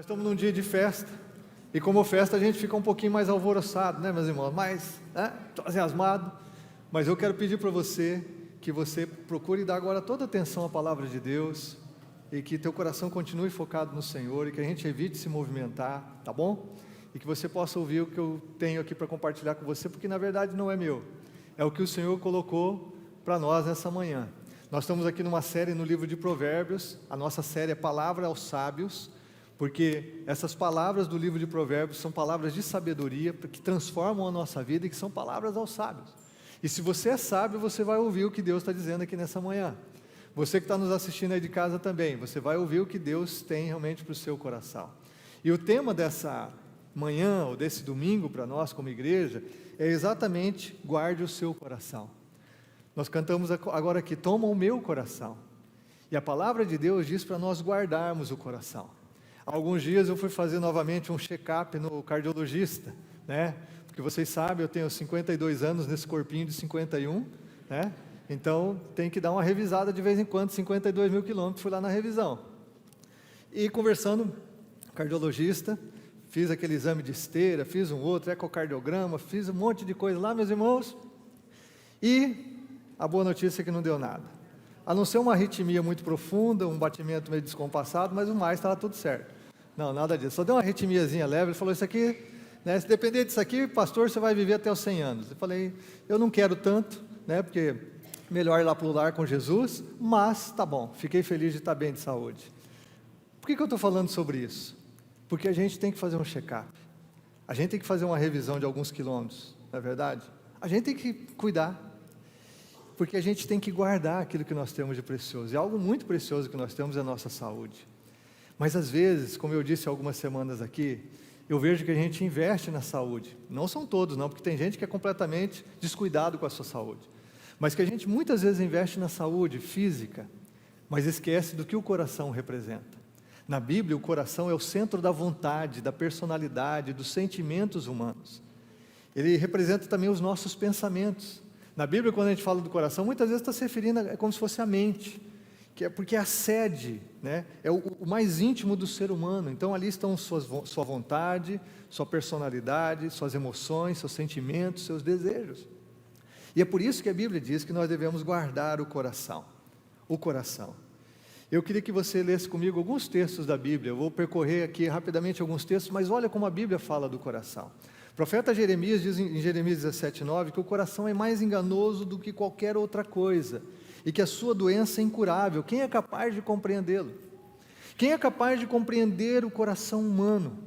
Nós estamos num dia de festa, e como festa a gente fica um pouquinho mais alvoroçado, né, meus irmãos? Mais entusiasmado. Mas eu quero pedir para você que você procure dar agora toda a atenção à palavra de Deus, e que teu coração continue focado no Senhor, e que a gente evite se movimentar, tá bom? E que você possa ouvir o que eu tenho aqui para compartilhar com você, porque na verdade não é meu, é o que o Senhor colocou para nós nessa manhã. Nós estamos aqui numa série no livro de Provérbios, a nossa série é Palavra aos Sábios, porque essas palavras do livro de Provérbios são palavras de sabedoria, que transformam a nossa vida e que são palavras aos sábios. E se você é sábio, você vai ouvir o que Deus está dizendo aqui nessa manhã. Você que está nos assistindo aí de casa também, você vai ouvir o que Deus tem realmente para o seu coração. E o tema dessa manhã, ou desse domingo para nós como igreja, é exatamente guarde o seu coração. Nós cantamos agora aqui, toma o meu coração. E a palavra de Deus diz para nós guardarmos o coração. Há alguns dias eu fui fazer novamente um check-up no cardiologista, né? Porque vocês sabem, eu tenho 52 anos nesse corpinho de 51, né? Então tem que dar uma revisada de vez em quando, 52 mil quilômetros, fui lá na revisão. E conversando com o cardiologista, fiz aquele exame de esteira, fiz um outro, ecocardiograma, fiz um monte de coisa lá, meus irmãos, e a boa notícia é que não deu nada. A não ser uma arritmia muito profunda, um batimento meio descompassado, mas o mais estava tudo certo. Não, nada disso, só deu uma arritmiazinha leve. Ele falou, isso aqui, né, se depender disso aqui, pastor, você vai viver até os 100 anos. Eu falei, eu não quero tanto, né, porque melhor ir lá para o lar com Jesus, mas tá bom, fiquei feliz de estar bem de saúde. Por que eu estou falando sobre isso? Porque a gente tem que fazer um check-up, a gente tem que fazer uma revisão de alguns quilômetros, não é verdade? A gente tem que cuidar, porque a gente tem que guardar aquilo que nós temos de precioso, e algo muito precioso que nós temos é a nossa saúde. Mas às vezes, como eu disse algumas semanas aqui, eu vejo que a gente investe na saúde, não são todos não, porque tem gente que é completamente descuidado com a sua saúde, mas que a gente muitas vezes investe na saúde física, mas esquece do que o coração representa. Na Bíblia, o coração é o centro da vontade, da personalidade, dos sentimentos humanos. Ele representa também os nossos pensamentos. Na Bíblia, quando a gente fala do coração, muitas vezes está se referindo a, como se fosse a mente, que é porque é a sede, né? É o mais íntimo do ser humano. Então ali estão sua vontade, sua personalidade, suas emoções, seus sentimentos, seus desejos. E é por isso que a Bíblia diz que nós devemos guardar o coração. O coração. Eu queria que você lesse comigo alguns textos da Bíblia. Eu vou percorrer aqui rapidamente alguns textos, mas olha como a Bíblia fala do coração. O profeta Jeremias diz em Jeremias 17:9 que o coração é mais enganoso do que qualquer outra coisa e que a sua doença é incurável. Quem é capaz de compreendê-lo? Quem é capaz de compreender o coração humano?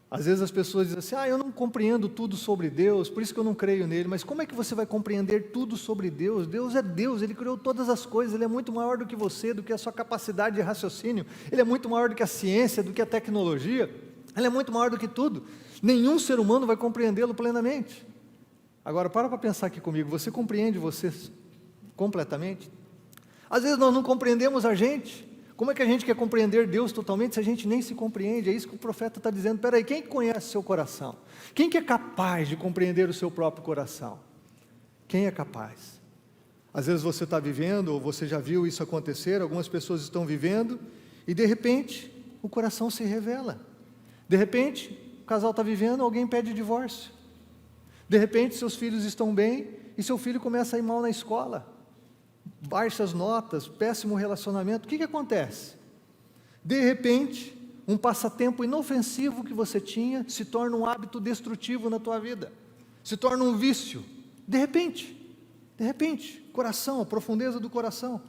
Às vezes as pessoas dizem assim, eu não compreendo tudo sobre Deus, por isso que eu não creio nele. Mas como é que você vai compreender tudo sobre Deus? Deus é Deus, Ele criou todas as coisas, Ele é muito maior do que você, do que a sua capacidade de raciocínio, Ele é muito maior do que a ciência, do que a tecnologia, Ele é muito maior do que tudo. Nenhum ser humano vai compreendê-lo plenamente. Agora para pensar aqui comigo, você compreende você completamente? Às vezes nós não compreendemos a gente. Como é que a gente quer compreender Deus totalmente se a gente nem se compreende? É isso que o profeta está dizendo. Espera aí, quem conhece o seu coração? Quem que é capaz de compreender o seu próprio coração? Quem é capaz? Às vezes você está vivendo, ou você já viu isso acontecer, algumas pessoas estão vivendo, e de repente o coração se revela. De repente o casal está vivendo, alguém pede divórcio. De repente seus filhos estão bem, e seu filho começa a ir mal na escola. Baixas notas, péssimo relacionamento, o que acontece? De repente, um passatempo inofensivo que você tinha, se torna um hábito destrutivo na tua vida, se torna um vício, de repente, coração, a profundeza do coração.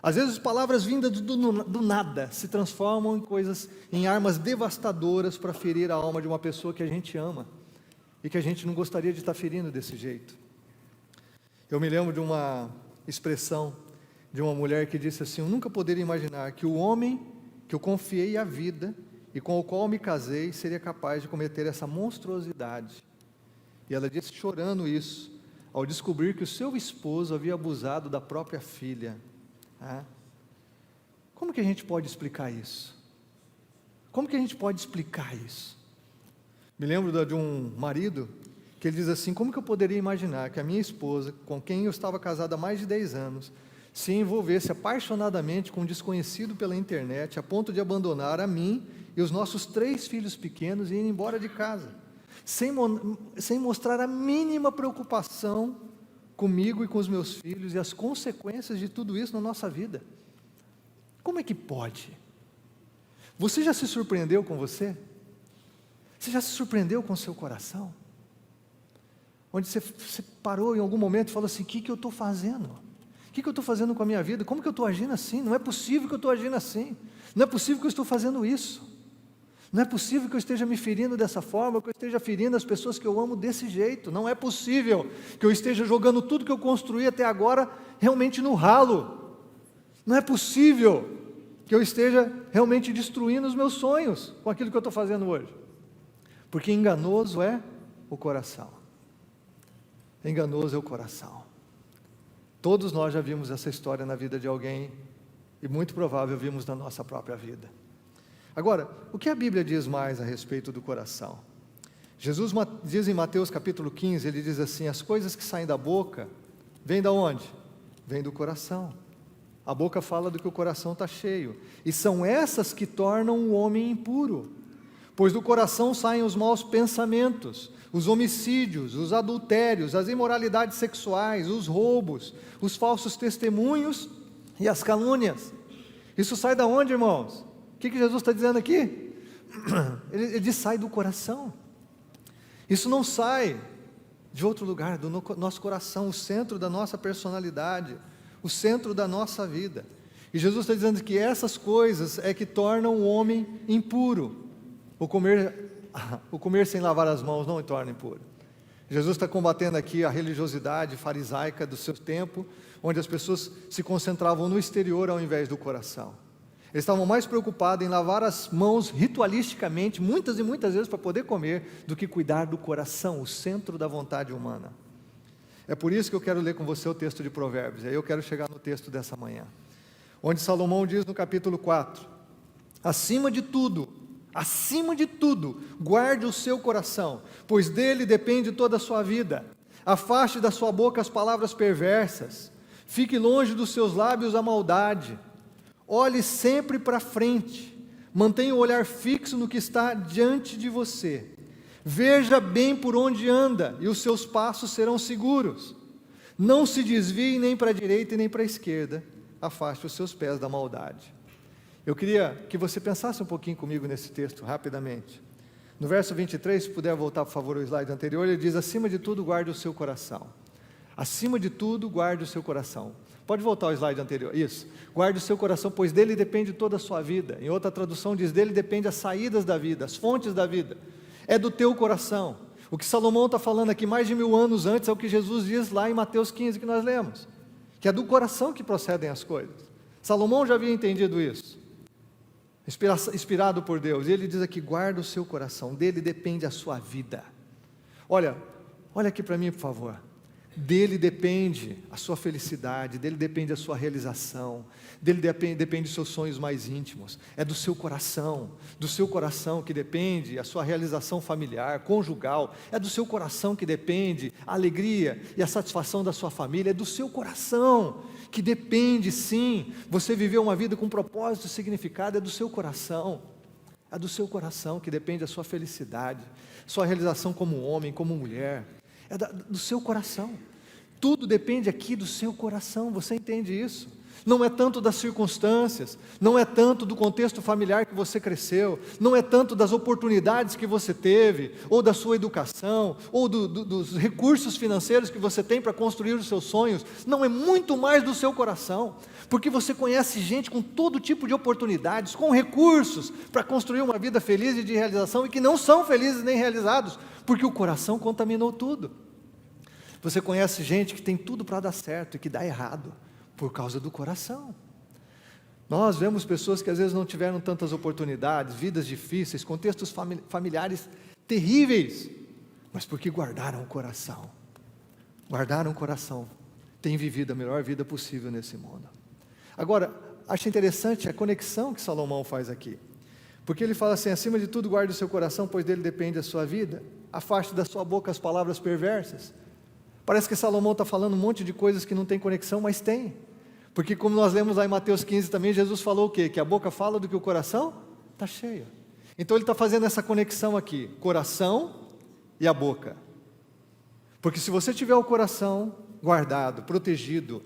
Às vezes palavras vindas do nada, se transformam em armas devastadoras para ferir a alma de uma pessoa que a gente ama, e que a gente não gostaria de estar ferindo desse jeito. Eu me lembro de uma expressão de uma mulher que disse assim, eu nunca poderia imaginar que o homem que eu confiei a vida e com o qual me casei seria capaz de cometer essa monstruosidade. E ela disse chorando isso, ao descobrir que o seu esposo havia abusado da própria filha. Como que a gente pode explicar isso? Como que a gente pode explicar isso? Me lembro de um marido que ele diz assim, como que eu poderia imaginar que a minha esposa, com quem eu estava casado há mais de 10 anos, se envolvesse apaixonadamente com um desconhecido pela internet, a ponto de abandonar a mim e os nossos 3 filhos pequenos indo embora de casa, sem mostrar a mínima preocupação comigo e com os meus filhos e as consequências de tudo isso na nossa vida. Como é que pode? Você já se surpreendeu com você? Você já se surpreendeu com o seu coração? Onde você parou em algum momento e falou assim: o que eu estou fazendo? O que eu estou fazendo com a minha vida? Como que eu estou agindo assim? Não é possível que eu estou agindo assim. Não é possível que eu estou fazendo isso. Não é possível que eu esteja me ferindo dessa forma, que eu esteja ferindo as pessoas que eu amo desse jeito. Não é possível que eu esteja jogando tudo que eu construí até agora realmente no ralo. Não é possível que eu esteja realmente destruindo os meus sonhos com aquilo que eu estou fazendo hoje. Porque enganoso é o coração. Enganoso é o coração. Todos nós já vimos essa história na vida de alguém, e muito provável vimos na nossa própria vida. Agora, o que a Bíblia diz mais a respeito do coração? Jesus diz em Mateus capítulo 15, ele diz assim: as coisas que saem da boca, vêm da onde? Vêm do coração. A boca fala do que o coração está cheio, e são essas que tornam o homem impuro, pois do coração saem os maus pensamentos, os homicídios, os adultérios, as imoralidades sexuais, os roubos, os falsos testemunhos e as calúnias. Isso sai da onde, irmãos? O que Jesus está dizendo aqui? Ele diz: sai do coração. Isso não sai de outro lugar, do nosso coração, o centro da nossa personalidade, o centro da nossa vida. E Jesus está dizendo que essas coisas é que tornam o homem impuro. O comer sem lavar as mãos não o torna impuro. Jesus está combatendo aqui a religiosidade farisaica do seu tempo, onde as pessoas se concentravam no exterior ao invés do coração. Eles estavam mais preocupados em lavar as mãos ritualisticamente, muitas e muitas vezes para poder comer, do que cuidar do coração, o centro da vontade humana. É por isso que eu quero ler com você o texto de Provérbios, aí eu quero chegar no texto dessa manhã, onde Salomão diz no capítulo 4, acima de tudo, guarde o seu coração, pois dele depende toda a sua vida. Afaste da sua boca as palavras perversas, fique longe dos seus lábios a maldade. Olhe sempre para frente, mantenha o olhar fixo no que está diante de você. Veja bem por onde anda, e os seus passos serão seguros. Não se desvie nem para a direita e nem para a esquerda, afaste os seus pés da maldade. Eu queria que você pensasse um pouquinho comigo nesse texto, rapidamente. No verso 23, se puder voltar por favor ao slide anterior, ele diz: acima de tudo guarde o seu coração. Acima de tudo guarde o seu coração. Pode voltar ao slide anterior, isso. Guarde o seu coração, pois dele depende toda a sua vida. Em outra tradução diz: dele depende as saídas da vida, as fontes da vida. É do teu coração. O que Salomão está falando aqui mais de 1000 anos antes é o que Jesus diz lá em Mateus 15 que nós lemos, que é do coração que procedem as coisas. Salomão já havia entendido isso, inspirado por Deus, e ele diz aqui: guarda o seu coração, dele depende a sua vida. Olha aqui para mim por favor. Dele depende a sua felicidade, dele depende a sua realização, dele depende dos seus sonhos mais íntimos. É do seu coração que depende a sua realização familiar, conjugal. É do seu coração que depende a alegria e a satisfação da sua família. É do seu coração que depende, sim, você viver uma vida com propósito e significado. É do seu coração. É do seu coração que depende a sua felicidade, sua realização como homem, como mulher. É do seu coração. Tudo depende aqui do seu coração, você entende isso? Não é tanto das circunstâncias, não é tanto do contexto familiar que você cresceu, não é tanto das oportunidades que você teve, ou da sua educação, ou dos recursos financeiros que você tem para construir os seus sonhos. Não, é muito mais do seu coração, porque você conhece gente com todo tipo de oportunidades, com recursos para construir uma vida feliz e de realização, e que não são felizes nem realizados, porque o coração contaminou tudo. Você conhece gente que tem tudo para dar certo e que dá errado, por causa do coração. Nós vemos pessoas que às vezes não tiveram tantas oportunidades, vidas difíceis, contextos familiares terríveis, mas porque guardaram o coração, têm vivido a melhor vida possível nesse mundo. Agora, acho interessante a conexão que Salomão faz aqui, porque ele fala assim: acima de tudo guarde o seu coração, pois dele depende a sua vida. Afaste da sua boca as palavras perversas. Parece que Salomão está falando um monte de coisas que não tem conexão, mas tem. Porque como nós lemos lá em Mateus 15 também, Jesus falou o quê? Que a boca fala do que o coração está cheio. Então ele está fazendo essa conexão aqui, coração e a boca. Porque se você tiver o coração guardado, protegido,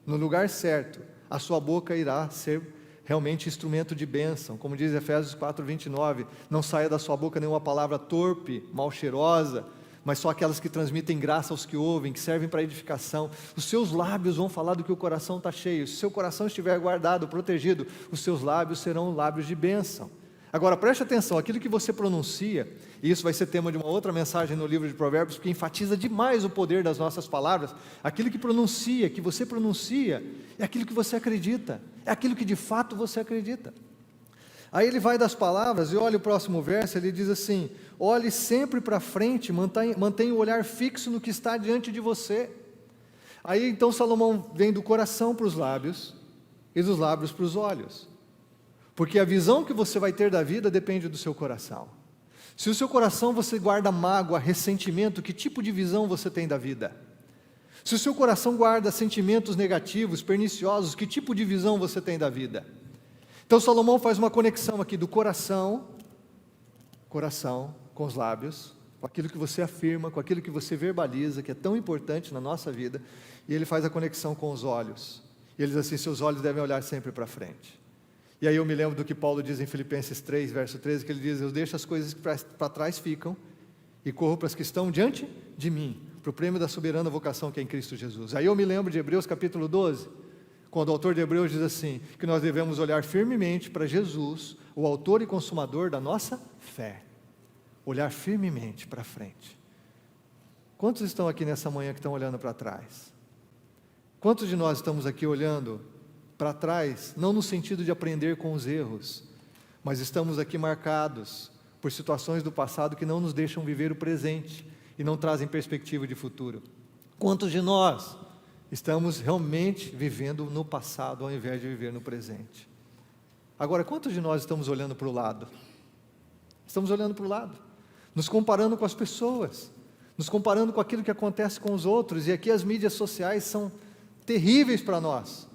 no lugar certo, a sua boca irá ser realmente instrumento de bênção. Como diz Efésios 4:29, não saia da sua boca nenhuma palavra torpe, mal cheirosa, mas só aquelas que transmitem graça aos que ouvem, que servem para edificação. Os seus lábios vão falar do que o coração está cheio. Se o seu coração estiver guardado, protegido, os seus lábios serão lábios de bênção. Agora preste atenção, aquilo que você pronuncia, e isso vai ser tema de uma outra mensagem no livro de Provérbios, porque enfatiza demais o poder das nossas palavras. Aquilo que você pronuncia, é aquilo que você acredita, é aquilo que de fato você acredita. Aí ele vai das palavras, e olha o próximo verso, ele diz assim: olhe sempre para frente, mantenha o olhar fixo no que está diante de você. Aí então Salomão vem do coração para os lábios, e dos lábios para os olhos. Porque a visão que você vai ter da vida depende do seu coração. Se o seu coração você guarda mágoa, ressentimento, que tipo de visão você tem da vida? Se o seu coração guarda sentimentos negativos, perniciosos, que tipo de visão você tem da vida? Então Salomão faz uma conexão aqui do coração com os lábios, com aquilo que você afirma, com aquilo que você verbaliza, que é tão importante na nossa vida, e ele faz a conexão com os olhos. E ele diz assim: seus olhos devem olhar sempre para frente. E aí eu me lembro do que Paulo diz em Filipenses 3, verso 13, que ele diz: eu deixo as coisas que para trás ficam e corro para as que estão diante de mim, para o prêmio da soberana vocação que é em Cristo Jesus. Aí eu me lembro de Hebreus capítulo 12, quando o autor de Hebreus diz assim, que nós devemos olhar firmemente para Jesus, o autor e consumador da nossa fé. Olhar firmemente para frente. Quantos estão aqui nessa manhã que estão olhando para trás? Quantos de nós estamos aqui olhando para trás, não no sentido de aprender com os erros, mas estamos aqui marcados por situações do passado que não nos deixam viver o presente e não trazem perspectiva de futuro? Quantos de nós estamos realmente vivendo no passado ao invés de viver no presente? Agora, quantos de nós estamos olhando para o lado? Estamos olhando para o lado, nos comparando com as pessoas, nos comparando com aquilo que acontece com os outros, e aqui as mídias sociais são terríveis para nós,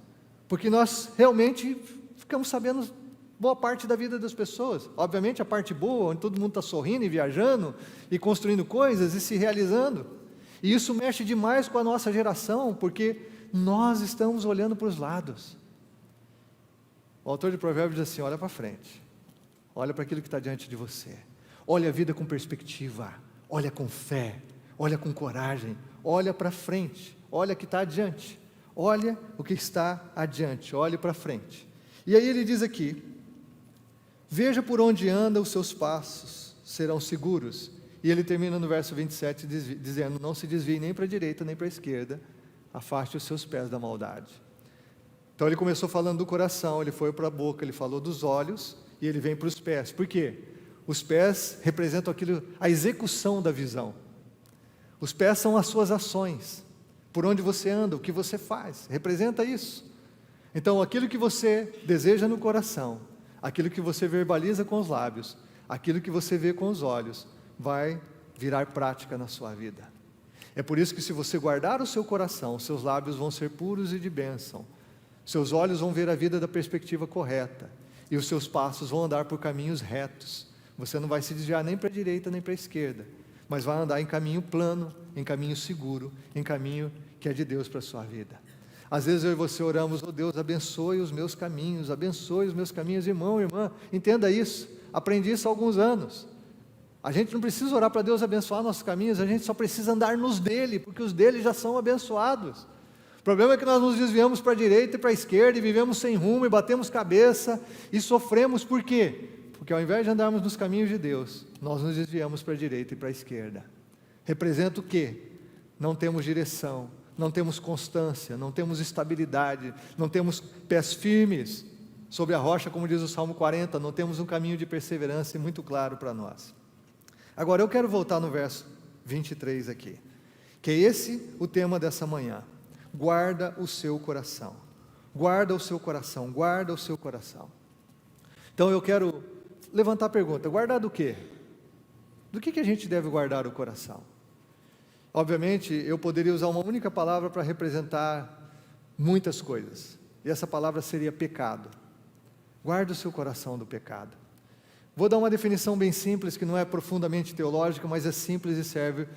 porque nós realmente ficamos sabendo boa parte da vida das pessoas. Obviamente a parte boa, onde todo mundo está sorrindo e viajando, e construindo coisas, e se realizando, e isso mexe demais com a nossa geração, porque nós estamos olhando para os lados. O autor de Provérbios diz assim: olha para frente, olha para aquilo que está diante de você, olha a vida com perspectiva, olha com fé, olha com coragem, olha para frente, olha o que está adiante. Olha o que está adiante, olhe para frente. E aí ele diz aqui: veja por onde anda os seus passos, serão seguros. E ele termina no verso 27 dizendo: não se desvie nem para a direita nem para a esquerda, afaste os seus pés da maldade. Então ele começou falando do coração, ele foi para a boca, ele falou dos olhos, e ele vem para os pés. Por quê? Os pés representam a execução da visão. Os pés são as suas ações. Por onde você anda, o que você faz, representa isso. Então aquilo que você deseja no coração, aquilo que você verbaliza com os lábios, aquilo que você vê com os olhos, vai virar prática na sua vida. É por isso que se você guardar o seu coração, seus lábios vão ser puros e de bênção, seus olhos vão ver a vida da perspectiva correta, e os seus passos vão andar por caminhos retos. Você não vai se desviar nem para a direita nem para a esquerda, mas vai andar em caminho plano, em caminho seguro, em caminho que é de Deus para a sua vida. Às vezes eu e você oramos: oh Deus, abençoe os meus caminhos, irmão, irmã, entenda isso, aprendi isso há alguns anos. A gente não precisa orar para Deus abençoar nossos caminhos, a gente só precisa andar nos dele, porque os dele já são abençoados. O problema é que nós nos desviamos para a direita e para a esquerda, e vivemos sem rumo, e batemos cabeça, e sofremos. Por quê? Porque ao invés de andarmos nos caminhos de Deus, nós nos desviamos para a direita e para a esquerda. Representa o quê? Não temos direção, não temos constância, não temos estabilidade, não temos pés firmes sobre a rocha, como diz o Salmo 40, não temos um caminho de perseverança muito claro para nós. Agora eu quero voltar no verso 23 aqui, que é esse o tema dessa manhã: guarda o seu coração, guarda o seu coração, guarda o seu coração. Então eu quero levantar a pergunta: guardar do quê? Do que a gente deve guardar o coração? Obviamente eu poderia usar uma única palavra para representar muitas coisas, e essa palavra seria pecado. Guarda o seu coração do pecado. Vou dar uma definição bem simples, que não é profundamente teológica, mas é simples e serve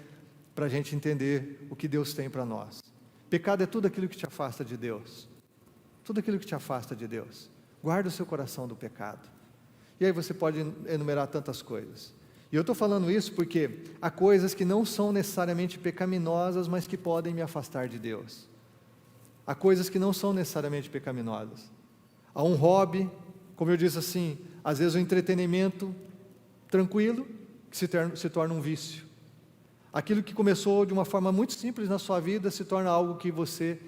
para a gente entender o que Deus tem para nós. Pecado é tudo aquilo que te afasta de Deus. Tudo aquilo que te afasta de Deus. Guarda o seu coração do pecado. E aí você pode enumerar tantas coisas. E eu estou falando isso porque há coisas que não são necessariamente pecaminosas, mas que podem me afastar de Deus. Há coisas que não são necessariamente pecaminosas. Há um hobby, como eu disse assim, às vezes um entretenimento tranquilo, que se torna um vício. Aquilo que começou de uma forma muito simples na sua vida, se torna algo que você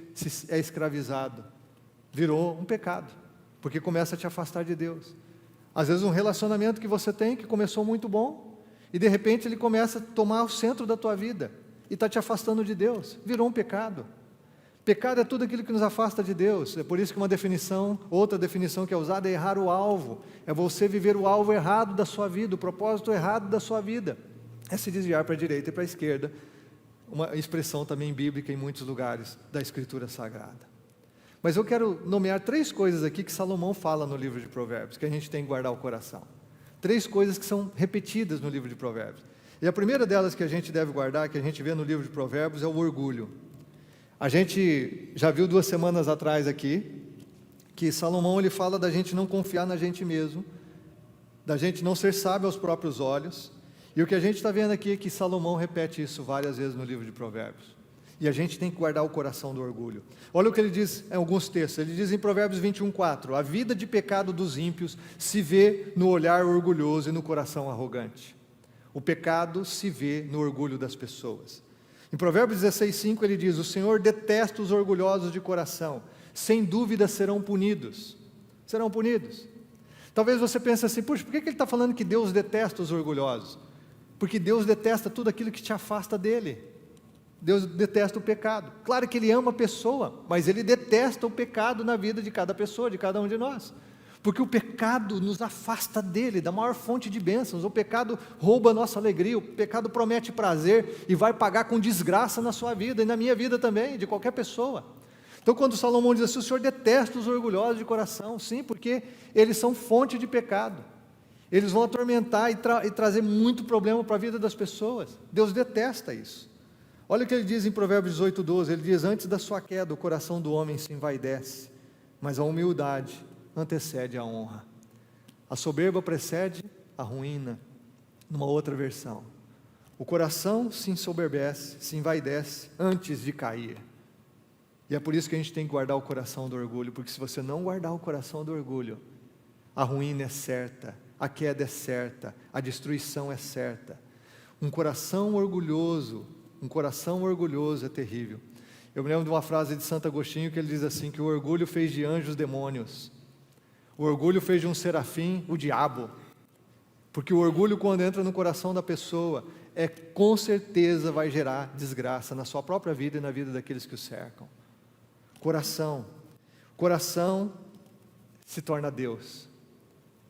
é escravizado. Virou um pecado, porque começa a te afastar de Deus. Às vezes um relacionamento que você tem, que começou muito bom, e de repente ele começa a tomar o centro da tua vida, e está te afastando de Deus, virou um pecado. Pecado é tudo aquilo que nos afasta de Deus. É por isso que outra definição que é usada é errar o alvo, é você viver o alvo errado da sua vida, o propósito errado da sua vida, é se desviar para a direita e para a esquerda, uma expressão também bíblica em muitos lugares da Escritura Sagrada. Mas eu quero nomear 3 coisas aqui que Salomão fala no livro de Provérbios, que a gente tem que guardar o coração. 3 coisas que são repetidas no livro de Provérbios. E a primeira delas que a gente deve guardar, que a gente vê no livro de Provérbios, é o orgulho. A gente já viu 2 semanas atrás aqui, que Salomão ele fala da gente não confiar na gente mesmo, da gente não ser sábio aos próprios olhos, e o que a gente está vendo aqui é que Salomão repete isso várias vezes no livro de Provérbios. E a gente tem que guardar o coração do orgulho. Olha o que ele diz em alguns textos. Ele diz em Provérbios 21:4: a vida de pecado dos ímpios se vê no olhar orgulhoso e no coração arrogante. O pecado se vê no orgulho das pessoas. Em Provérbios 16:5 ele diz: o Senhor detesta os orgulhosos de coração, sem dúvida serão punidos. Serão punidos. Talvez você pense assim: puxa, por que ele está falando que Deus detesta os orgulhosos? Porque Deus detesta tudo aquilo que te afasta dele. Deus detesta o pecado. Claro que Ele ama a pessoa, mas Ele detesta o pecado na vida de cada pessoa, de cada um de nós. Porque o pecado nos afasta dele, da maior fonte de bênçãos. O pecado rouba a nossa alegria, o pecado promete prazer e vai pagar com desgraça na sua vida e na minha vida também, de qualquer pessoa. Então quando Salomão diz assim: o Senhor detesta os orgulhosos de coração, sim, porque eles são fonte de pecado. Eles vão atormentar e trazer muito problema para a vida das pessoas. Deus detesta isso. Olha o que ele diz em Provérbios 18:12, ele diz: antes da sua queda o coração do homem se envaidece, mas a humildade antecede a honra. A soberba precede a ruína. Numa outra versão, o coração se ensoberbece, se envaidece antes de cair. E é por isso que a gente tem que guardar o coração do orgulho, porque se você não guardar o coração do orgulho, a ruína é certa, a queda é certa, a destruição é certa. Um coração orgulhoso é terrível. Eu me lembro de uma frase de Santo Agostinho que ele diz assim, que o orgulho fez de anjos demônios, o orgulho fez de um serafim o diabo, porque o orgulho, quando entra no coração da pessoa, com certeza vai gerar desgraça na sua própria vida e na vida daqueles que o cercam. Coração se torna Deus.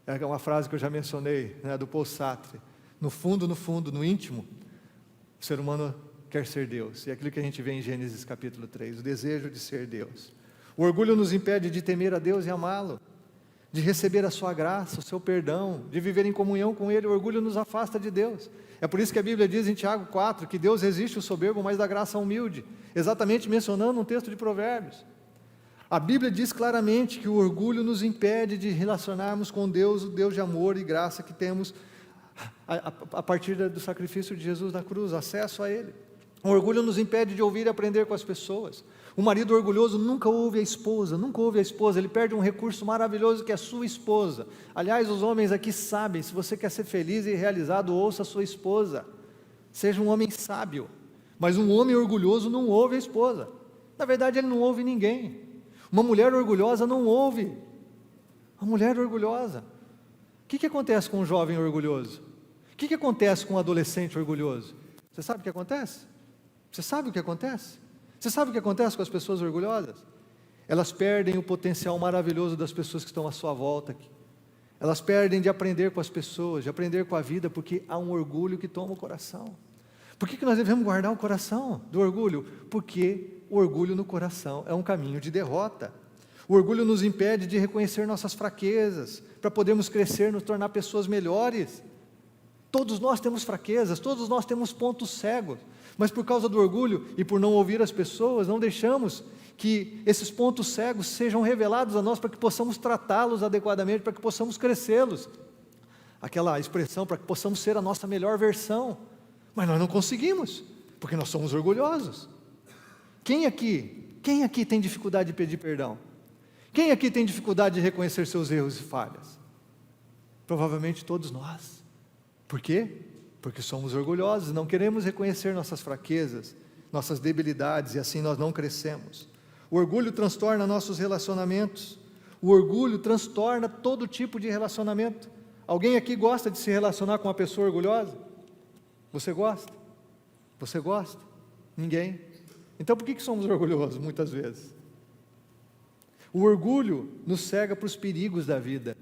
É uma frase que eu já mencionei, né, do Paul Sartre. No fundo, no íntimo, o ser humano quer ser Deus, e é aquilo que a gente vê em Gênesis capítulo 3, o desejo de ser Deus. O orgulho nos impede de temer a Deus e amá-lo, de receber a sua graça, o seu perdão, de viver em comunhão com Ele. O orgulho nos afasta de Deus. É por isso que a Bíblia diz em Tiago 4, que Deus resiste o soberbo, mas dá graça ao humilde, exatamente mencionando um texto de Provérbios. A Bíblia diz claramente que o orgulho nos impede de relacionarmos com Deus, o Deus de amor e graça que temos a partir do sacrifício de Jesus na cruz, acesso a Ele. O orgulho nos impede de ouvir e aprender com as pessoas. O marido orgulhoso nunca ouve a esposa, ele perde um recurso maravilhoso que é a sua esposa. Aliás, os homens aqui sabem, se você quer ser feliz e realizado, ouça a sua esposa, seja um homem sábio. Mas um homem orgulhoso não ouve a esposa, na verdade ele não ouve ninguém. Uma mulher orgulhosa não ouve, uma mulher orgulhosa. O que acontece com um jovem orgulhoso? O que acontece com um adolescente orgulhoso? Você sabe o que acontece? Você sabe o que acontece? Você sabe o que acontece com as pessoas orgulhosas? Elas perdem o potencial maravilhoso das pessoas que estão à sua volta aqui. Elas perdem de aprender com as pessoas, de aprender com a vida, porque há um orgulho que toma o coração. Por que nós devemos guardar o coração do orgulho? Porque o orgulho no coração é um caminho de derrota. O orgulho nos impede de reconhecer nossas fraquezas, para podermos crescer, nos tornar pessoas melhores. Todos nós temos fraquezas, todos nós temos pontos cegos, mas por causa do orgulho e por não ouvir as pessoas, não deixamos que esses pontos cegos sejam revelados a nós para que possamos tratá-los adequadamente, para que possamos crescê-los. Aquela expressão, para que possamos ser a nossa melhor versão, mas nós não conseguimos, porque nós somos orgulhosos. Quem aqui tem dificuldade de pedir perdão? Quem aqui tem dificuldade de reconhecer seus erros e falhas? Provavelmente todos nós. Por quê? Porque somos orgulhosos, não queremos reconhecer nossas fraquezas, nossas debilidades, e assim nós não crescemos. O orgulho transtorna nossos relacionamentos. O orgulho transtorna todo tipo de relacionamento. Alguém aqui gosta de se relacionar com uma pessoa orgulhosa? Você gosta? Você gosta? Ninguém? Então por que somos orgulhosos muitas vezes? O orgulho nos cega para os perigos da vida,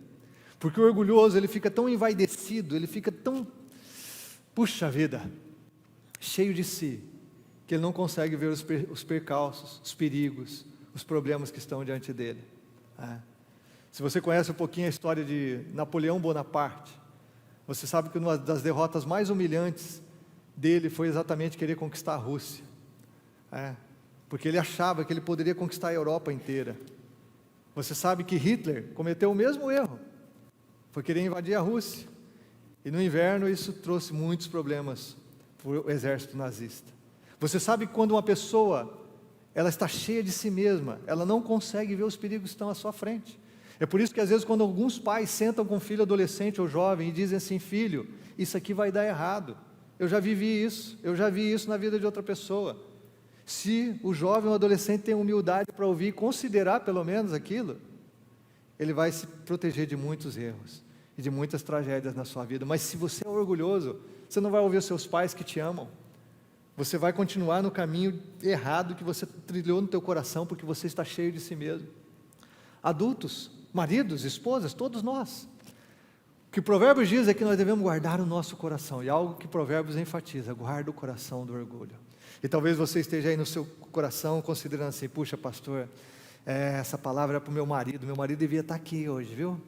porque o orgulhoso ele fica tão envaidecido, ele fica tão, puxa vida, cheio de si, que ele não consegue ver os percalços, os perigos, os problemas que estão diante dele. Se você conhece um pouquinho a história de Napoleão Bonaparte, você sabe que uma das derrotas mais humilhantes dele foi exatamente querer conquistar a Rússia, porque ele achava que ele poderia conquistar a Europa inteira. Você sabe que Hitler cometeu o mesmo erro, foi querer invadir a Rússia, e no inverno isso trouxe muitos problemas para o exército nazista. Você sabe que quando uma pessoa, ela está cheia de si mesma, ela não consegue ver os perigos que estão à sua frente. É por isso que às vezes quando alguns pais sentam com um filho adolescente ou jovem e dizem assim: filho, isso aqui vai dar errado, eu já vi isso na vida de outra pessoa. Se o jovem ou adolescente tem humildade para ouvir e considerar pelo menos aquilo, ele vai se proteger de muitos erros e de muitas tragédias na sua vida. Mas se você é orgulhoso, você não vai ouvir os seus pais que te amam, você vai continuar no caminho errado que você trilhou no teu coração, porque você está cheio de si mesmo. Adultos, maridos, esposas, todos nós, o que Provérbios diz é que nós devemos guardar o nosso coração, e algo que Provérbios enfatiza: guarda o coração do orgulho. E talvez você esteja aí no seu coração considerando assim: puxa pastor, essa palavra é para o meu marido devia estar aqui hoje, viu?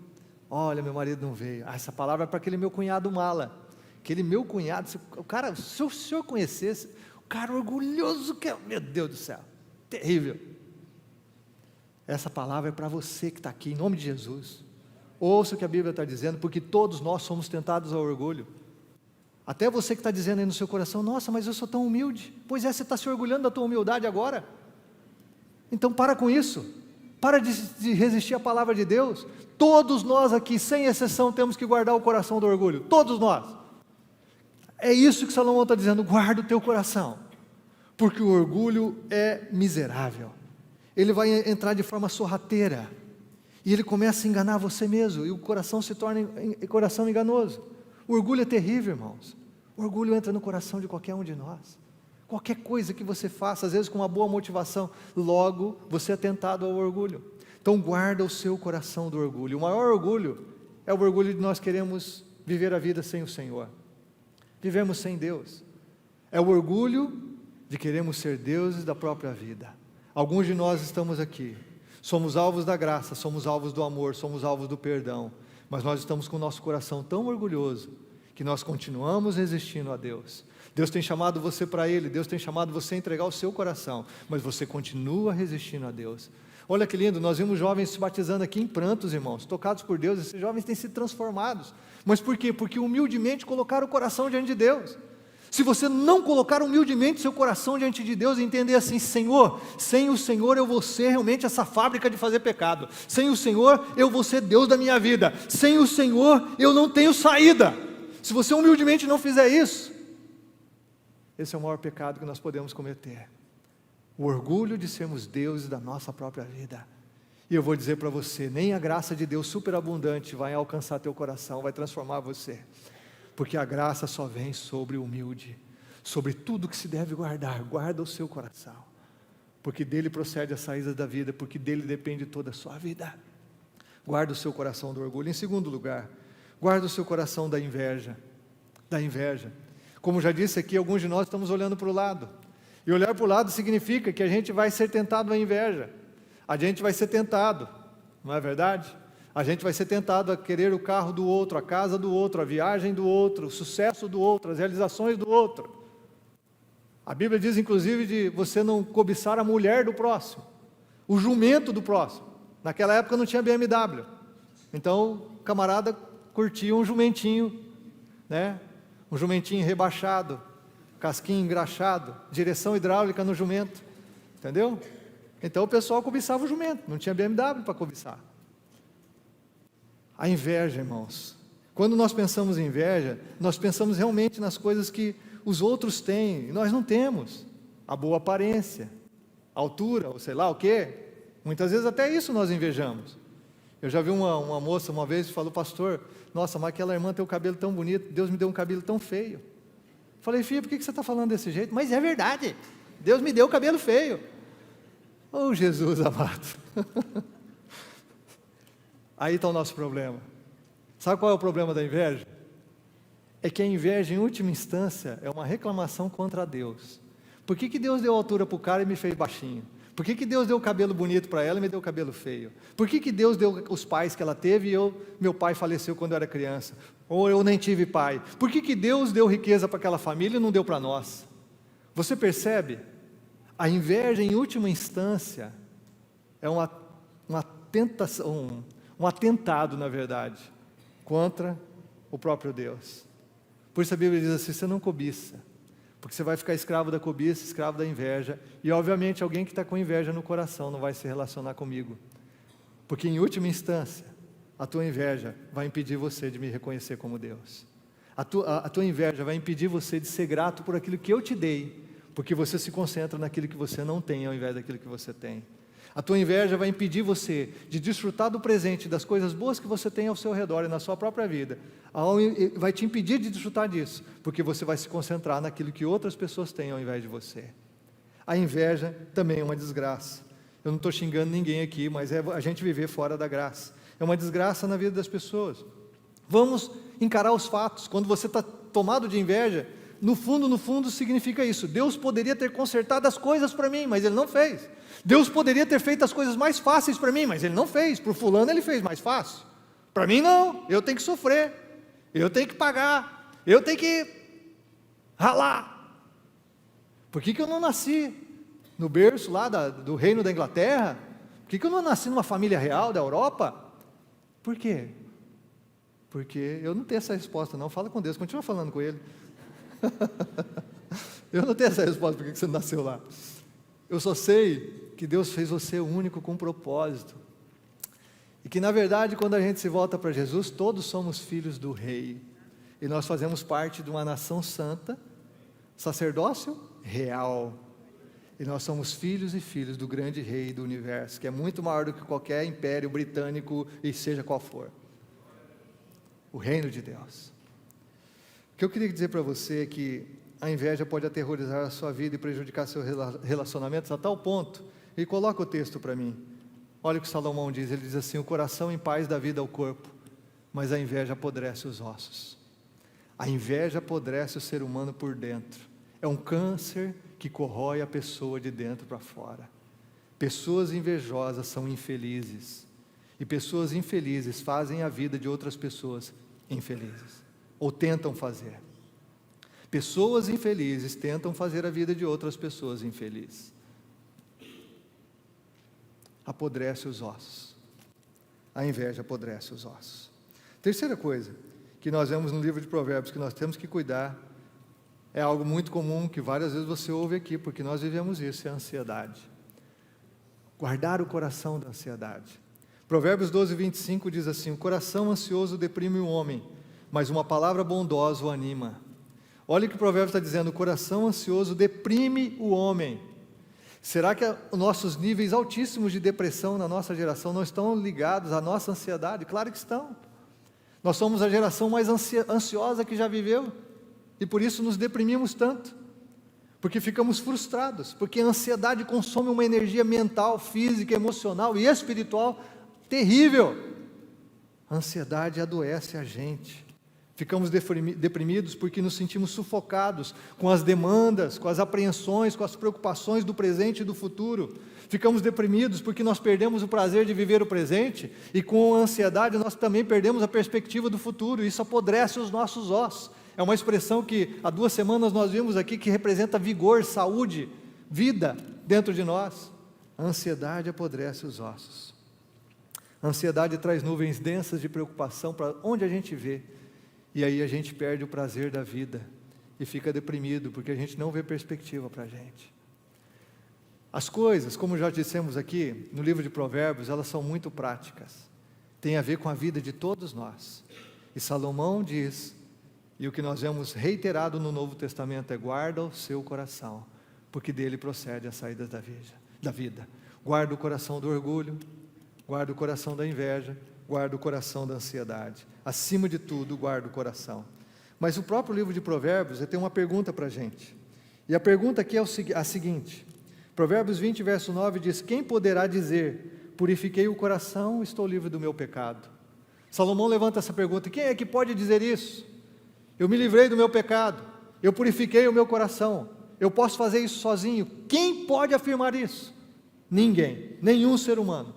Olha, meu marido não veio. Essa palavra é para aquele meu cunhado mala, aquele meu cunhado, o cara, se o senhor conhecesse, o cara orgulhoso que é, meu Deus do céu, terrível. Essa palavra é para você que está aqui, em nome de Jesus. Ouça o que a Bíblia está dizendo, porque todos nós somos tentados ao orgulho. Até você que está dizendo aí no seu coração: nossa, mas eu sou tão humilde. Pois é, você está se orgulhando da tua humildade agora. Então para com isso, para de resistir à palavra de Deus. Todos nós aqui, sem exceção, temos que guardar o coração do orgulho, todos nós. É isso que Salomão está dizendo: guarda o teu coração, porque o orgulho é miserável, ele vai entrar de forma sorrateira, e ele começa a enganar você mesmo, e o coração se torna coração enganoso. O orgulho é terrível, irmãos. O orgulho entra no coração de qualquer um de nós. Qualquer coisa que você faça, às vezes com uma boa motivação, logo você é tentado ao orgulho. Então guarda o seu coração do orgulho. O maior orgulho é o orgulho de nós queremos viver a vida sem o Senhor. Vivemos sem Deus. É o orgulho de queremos ser deuses da própria vida. Alguns de nós estamos aqui, somos alvos da graça, somos alvos do amor, somos alvos do perdão, mas nós estamos com o nosso coração tão orgulhoso, que nós continuamos resistindo a Deus. Deus tem chamado você para Ele, Deus tem chamado você a entregar o seu coração, mas você continua resistindo a Deus. Olha que lindo, nós vimos jovens se batizando aqui em prantos, irmãos, tocados por Deus. Esses jovens têm sido transformados, mas por quê? Porque humildemente colocaram o coração diante de Deus. Se você não colocar humildemente seu coração diante de Deus e entender assim: Senhor, sem o Senhor eu vou ser realmente essa fábrica de fazer pecado, sem o Senhor eu vou ser Deus da minha vida, sem o Senhor eu não tenho saída. Se você humildemente não fizer isso, esse é o maior pecado que nós podemos cometer, o orgulho de sermos deuses da nossa própria vida. E eu vou dizer para você, nem a graça de Deus superabundante vai alcançar teu coração, vai transformar você, porque a graça só vem sobre o humilde. Sobre tudo que se deve guardar, guarda o seu coração, porque dele procede a saída da vida, porque dele depende toda a sua vida. Guarda o seu coração do orgulho. Em segundo lugar, guarda o seu coração da inveja. Da inveja. Como já disse aqui, alguns de nós estamos olhando para o lado, e olhar para o lado significa que a gente vai ser tentado à inveja. A gente vai ser tentado, não é verdade? A gente vai ser tentado a querer o carro do outro, a casa do outro, a viagem do outro, o sucesso do outro, as realizações do outro. A Bíblia diz, inclusive, de você não cobiçar a mulher do próximo, o jumento do próximo. Naquela época não tinha BMW. Então, o camarada curtia um jumentinho, né? Um jumentinho rebaixado, casquinho engraxado, direção hidráulica no jumento, entendeu? Então o pessoal cobiçava o jumento, não tinha BMW para cobiçar. A inveja, irmãos. Quando nós pensamos em inveja, nós pensamos realmente nas coisas que os outros têm, e nós não temos. A boa aparência, a altura, ou sei lá o quê. Muitas vezes até isso nós invejamos. Eu já vi uma moça uma vez que falou, pastor, nossa, mas aquela irmã tem o cabelo tão bonito, Deus me deu um cabelo tão feio. Falei, filha, por que você está falando desse jeito? Mas é verdade, Deus me deu o cabelo feio. Oh, Jesus amado. Aí está o nosso problema. Sabe qual é o problema da inveja? É que a inveja, em última instância, é uma reclamação contra Deus. Por que Deus deu altura para o cara e me fez baixinho? Por que Deus deu o cabelo bonito para ela e me deu o cabelo feio? Por que Deus deu os pais que ela teve e meu pai faleceu quando eu era criança? Ou eu nem tive pai? Por que Deus deu riqueza para aquela família e não deu para nós? Você percebe? A inveja, em última instância, é uma tentação, um atentado, na verdade, contra o próprio Deus. Por isso a Bíblia diz assim, você não cobiça, porque você vai ficar escravo da cobiça, escravo da inveja, e obviamente alguém que está com inveja no coração não vai se relacionar comigo, porque em última instância, a tua inveja vai impedir você de me reconhecer como Deus, a tua inveja vai impedir você de ser grato por aquilo que eu te dei, porque você se concentra naquilo que você não tem, ao invés daquilo que você tem. A tua inveja vai impedir você de desfrutar do presente, das coisas boas que você tem ao seu redor e na sua própria vida. Vai te impedir de desfrutar disso, porque você vai se concentrar naquilo que outras pessoas têm ao invés de você. A inveja também é uma desgraça. Eu não estou xingando ninguém aqui, mas é a gente viver fora da graça. É uma desgraça na vida das pessoas. Vamos encarar os fatos. Quando você está tomado de inveja, no fundo significa isso. Deus poderia ter consertado as coisas para mim, mas Ele não fez. Deus poderia ter feito as coisas mais fáceis para mim, mas Ele não fez. Para o fulano Ele fez mais fácil. Para mim não, eu tenho que sofrer, eu tenho que pagar, eu tenho que ralar. Por que eu não nasci no berço lá do reino da Inglaterra? Por que eu não nasci numa família real da Europa? Por quê? Porque eu não tenho essa resposta não, fala com Deus, continua falando com Ele. Eu não tenho essa resposta, por que você não nasceu lá? Eu só sei que Deus fez você único com propósito, e que na verdade quando a gente se volta para Jesus, todos somos filhos do Rei, e nós fazemos parte de uma nação santa, sacerdócio real, e nós somos filhos e filhas do grande Rei do universo, que é muito maior do que qualquer império britânico, e seja qual for, o reino de Deus. O que eu queria dizer para você é que a inveja pode aterrorizar a sua vida e prejudicar seus relacionamentos a tal ponto, e coloca o texto para mim, olha o que Salomão diz, ele diz assim, o coração em paz dá vida ao corpo, mas a inveja apodrece os ossos. A inveja apodrece o ser humano por dentro, é um câncer que corrói a pessoa de dentro para fora. Pessoas invejosas são infelizes, e pessoas infelizes fazem a vida de outras pessoas infelizes, ou tentam fazer. Pessoas infelizes tentam fazer a vida de outras pessoas infelizes. Apodrece os ossos. A inveja apodrece os ossos. Terceira coisa que nós vemos no livro de Provérbios que nós temos que cuidar, é algo muito comum que várias vezes você ouve aqui, porque nós vivemos isso, é a ansiedade. Guardar o coração da ansiedade. Provérbios 12, 25 diz assim, o coração ansioso deprime o homem, mas uma palavra bondosa o anima. Olha o que o provérbio está dizendo, o coração ansioso deprime o homem. Será que os nossos níveis altíssimos de depressão na nossa geração não estão ligados à nossa ansiedade? Claro que estão. Nós somos a geração mais ansiosa que já viveu, e por isso nos deprimimos tanto, porque ficamos frustrados, porque a ansiedade consome uma energia mental, física, emocional e espiritual terrível. A ansiedade adoece a gente, Ficamos deprimidos porque nos sentimos sufocados com as demandas, com as apreensões, com as preocupações do presente e do futuro. Ficamos deprimidos porque nós perdemos o prazer de viver o presente e com a ansiedade nós também perdemos a perspectiva do futuro. Isso apodrece os nossos ossos. É uma expressão que há 2 semanas nós vimos aqui que representa vigor, saúde, vida dentro de nós. A ansiedade apodrece os ossos. A ansiedade traz nuvens densas de preocupação para onde a gente vê. E aí a gente perde o prazer da vida e fica deprimido, porque a gente não vê perspectiva para a gente. As coisas, como já dissemos aqui, no livro de Provérbios, elas são muito práticas. Tem a ver com a vida de todos nós. E Salomão diz, e o que nós vemos reiterado no Novo Testamento é: guarda o seu coração, porque dele procede as saídas da vida. Guarda o coração do orgulho, guarda o coração da inveja, guarda o coração da ansiedade. Acima de tudo, guarda o coração. Mas o próprio livro de Provérbios tem uma pergunta para a gente. E a pergunta aqui é a seguinte. Provérbios 20, verso 9 diz: quem poderá dizer, purifiquei o coração, estou livre do meu pecado? Salomão levanta essa pergunta: quem é que pode dizer isso? Eu me livrei do meu pecado, eu purifiquei o meu coração, eu posso fazer isso sozinho. Quem pode afirmar isso? Ninguém, nenhum ser humano.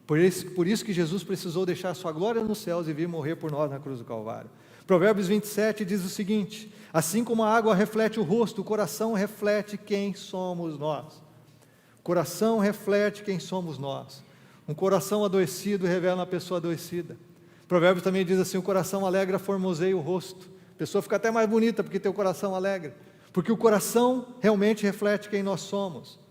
Por isso que Jesus precisou deixar sua glória nos céus e vir morrer por nós na cruz do Calvário. Provérbios 27 diz o seguinte: assim como a água reflete o rosto, o coração reflete quem somos nós. O coração reflete quem somos nós. Um coração adoecido revela uma pessoa adoecida. Provérbios também diz assim: o coração alegre formoseia o rosto. A pessoa fica até mais bonita porque tem o coração alegre. Porque o coração realmente reflete quem nós somos.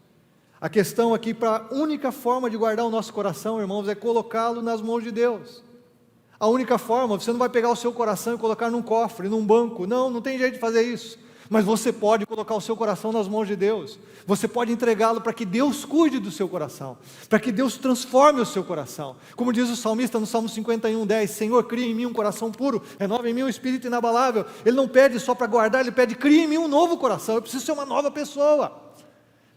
A questão aqui, para a única forma de guardar o nosso coração, irmãos, é colocá-lo nas mãos de Deus. A única forma, você não vai pegar o seu coração e colocar num cofre, num banco. Não tem jeito de fazer isso. Mas você pode colocar o seu coração nas mãos de Deus. Você pode entregá-lo para que Deus cuide do seu coração, para que Deus transforme o seu coração. Como diz o salmista no Salmo 51:10, Senhor, cria em mim um coração puro, renova em mim um espírito inabalável. Ele não pede só para guardar, ele pede: cria em mim um novo coração. Eu preciso ser uma nova pessoa.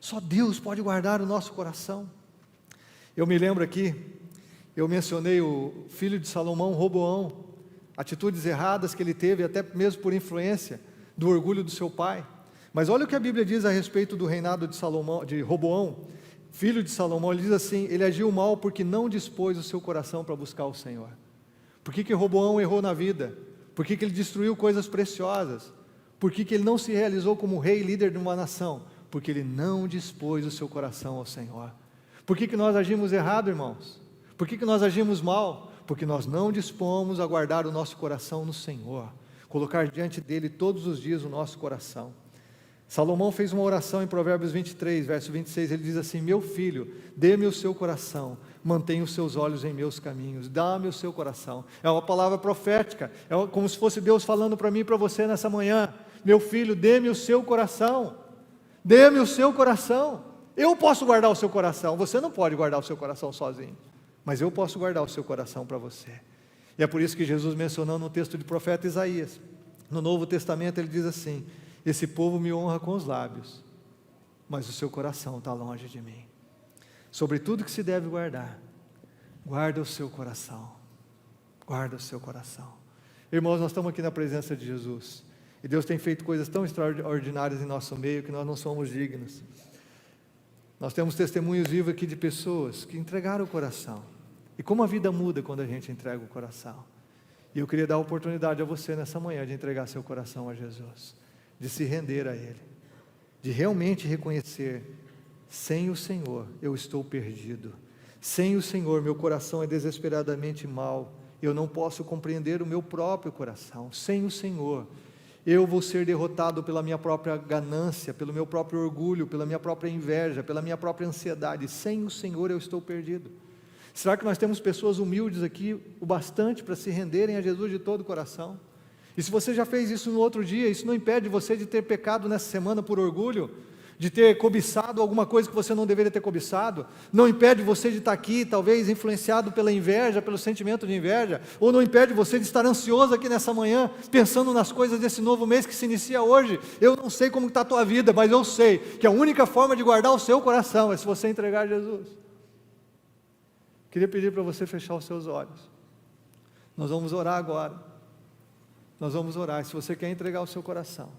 Só Deus pode guardar o nosso coração. Eu me lembro aqui, eu mencionei o filho de Salomão, Roboão, atitudes erradas que ele teve, até mesmo por influência do orgulho do seu pai. Mas olha o que a Bíblia diz a respeito do reinado de Roboão, filho de Salomão. Ele diz assim: ele agiu mal porque não dispôs o seu coração para buscar o Senhor. Por que Roboão errou na vida? Por que ele destruiu coisas preciosas? Por que ele não se realizou como rei e líder de uma nação? Porque ele não dispôs o seu coração ao Senhor. Por que nós agimos errado, irmãos? Por que nós agimos mal? Porque nós não dispomos a guardar o nosso coração no Senhor, colocar diante dele todos os dias o nosso coração. Salomão fez uma oração em Provérbios 23, verso 26, ele diz assim: meu filho, dê-me o seu coração, mantenha os seus olhos em meus caminhos, dá-me o seu coração. É uma palavra profética, é como se fosse Deus falando para mim e para você nessa manhã: meu filho, dê-me o seu coração. Dê-me o seu coração. Eu posso guardar o seu coração. Você não pode guardar o seu coração sozinho, mas eu posso guardar o seu coração para você. E é por isso que Jesus mencionou no texto do profeta Isaías, no Novo Testamento, ele diz assim: esse povo me honra com os lábios, mas o seu coração está longe de mim. Sobre tudo que se deve guardar, guarda o seu coração. Guarda o seu coração. Irmãos, nós estamos aqui na presença de Jesus. E Deus tem feito coisas tão extraordinárias em nosso meio que nós não somos dignos. Nós temos testemunhos vivos aqui de pessoas que entregaram o coração. E como a vida muda quando a gente entrega o coração. E eu queria dar a oportunidade a você nessa manhã de entregar seu coração a Jesus, de se render a Ele, de realmente reconhecer: sem o Senhor eu estou perdido. Sem o Senhor meu coração é desesperadamente mau. Eu não posso compreender o meu próprio coração. Sem o Senhor eu vou ser derrotado pela minha própria ganância, pelo meu próprio orgulho, pela minha própria inveja, pela minha própria ansiedade. Sem o Senhor eu estou perdido. Será que nós temos pessoas humildes aqui o bastante para se renderem a Jesus de todo o coração? E se você já fez isso no outro dia, isso não impede você de ter pecado nessa semana por orgulho, de ter cobiçado alguma coisa que você não deveria ter cobiçado, não impede você de estar aqui, talvez influenciado pela inveja, pelo sentimento de inveja, ou não impede você de estar ansioso aqui nessa manhã, pensando nas coisas desse novo mês que se inicia hoje. Eu não sei como está a tua vida, mas eu sei que a única forma de guardar o seu coração é se você entregar a Jesus. Queria pedir para você fechar os seus olhos. Nós vamos orar agora. Nós vamos orar. Se você quer entregar o seu coração,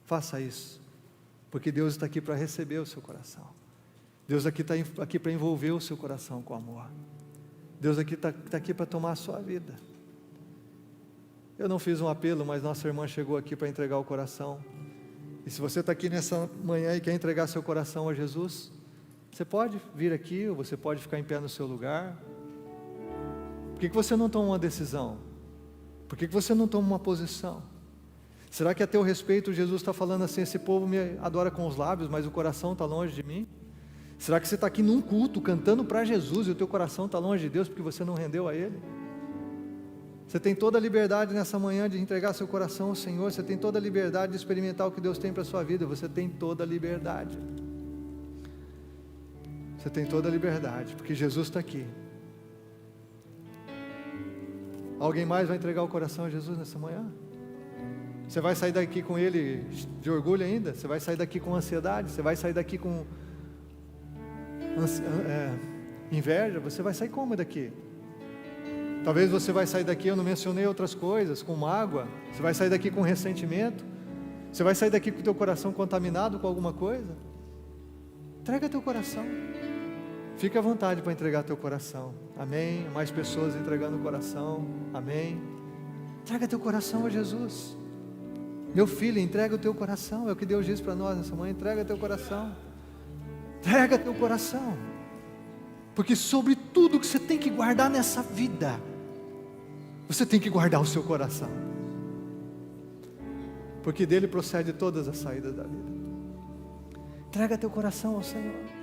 faça isso, porque Deus está aqui para receber o seu coração. Deus aqui está aqui para envolver o seu coração com amor. Deus aqui está aqui para tomar a sua vida. Eu não fiz um apelo, mas nossa irmã chegou aqui para entregar o coração. E se você está aqui nessa manhã e quer entregar seu coração a Jesus, você pode vir aqui, ou você pode ficar em pé no seu lugar. Por que você não toma uma decisão? Por que você não toma uma posição? Será que a teu respeito Jesus está falando assim, esse povo me adora com os lábios, mas o coração está longe de mim? Será que você está aqui num culto, cantando para Jesus, e o teu coração está longe de Deus, porque você não rendeu a Ele? Você tem toda a liberdade nessa manhã de entregar seu coração ao Senhor, você tem toda a liberdade de experimentar o que Deus tem para a sua vida, você tem toda a liberdade. Você tem toda a liberdade, porque Jesus está aqui. Alguém mais vai entregar o coração a Jesus nessa manhã? Você vai sair daqui com Ele de orgulho ainda? Você vai sair daqui com ansiedade? Você vai sair daqui com inveja? Você vai sair como daqui? Talvez você vai sair daqui, eu não mencionei outras coisas, com mágoa. Você vai sair daqui com ressentimento. Você vai sair daqui com o teu coração contaminado com alguma coisa. Entrega teu coração. Fique à vontade para entregar teu coração. Amém. Mais pessoas entregando o coração. Amém. Entrega teu coração a Jesus. Meu filho, entrega o teu coração. É o que Deus diz para nós nessa manhã. Entrega teu coração. Entrega teu coração. Porque sobre tudo que você tem que guardar nessa vida, você tem que guardar o seu coração. Porque dele procede todas as saídas da vida. Entrega teu coração ao Senhor.